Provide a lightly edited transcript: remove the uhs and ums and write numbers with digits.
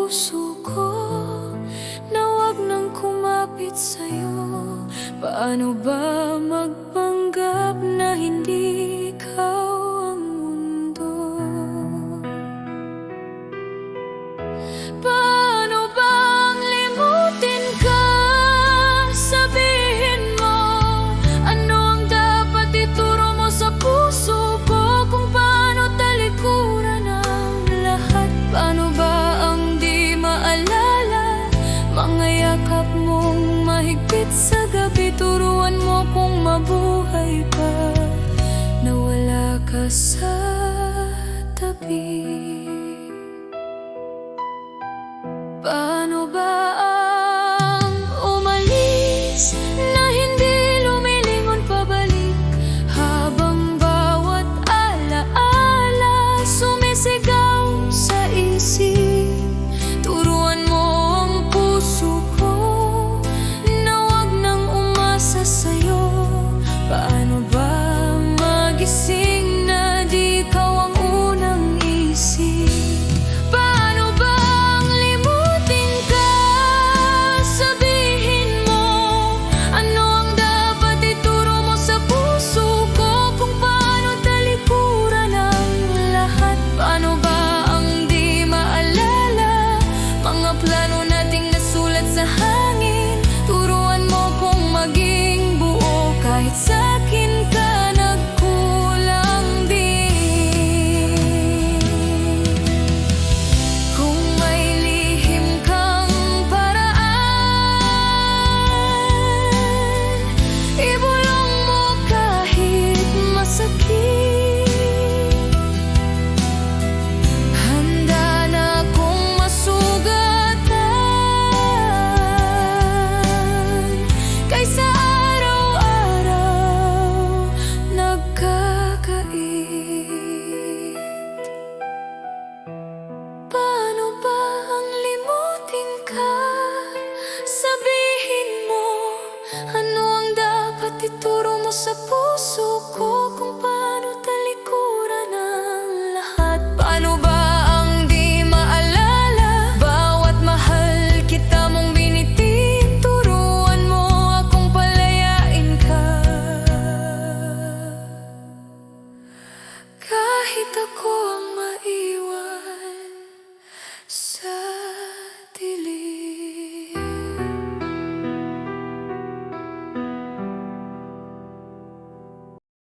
puso ko na wag nang kumapit sa'yo. Paano ba magpanggap na hindi ikaw ang mundo? Paano bang limutin ka? Sabihin mo, ano ang dapat ituro mo sa puso ko? Kung paano talikuran ang lahat. Paano ba ang di maalala? Mga yakap mong mahigpit sa gabi. Turuan mo kung mabuhay pa na wala ka sa tabi. Paano ba ang umalis na hindi lumilingon pabalik, habang bawat alaala sumisigaw sa isip? Turuan mo ang puso ko na wag nang umasa sa'yo. Paano ba magising na di ikaw ang unang isip? Paano bang limutin ka? Sabihin mo, ano ang dapat ituro mo sa puso ko? Kung paano talikuran ang lahat. Paano ba ang di maalala? Mga plano nating nasulat sa hangin. Turuan mo kung maging buo kahit sa'kin ka nagkulang din. Kung may lihim kang paraan, ibulong mo kahit masakit. Handa na akong masugatan kaysa araw-araw nagkakait. Paano ba ang limutin ka? Sabihin mo, ano ang dapat ituro mo sa puso ko? Kung paano talikuran ang lahat. Paano ba ang di maalala? Bawat mahal kita mong binitin. Turuan mo akong palayain ka kahit ako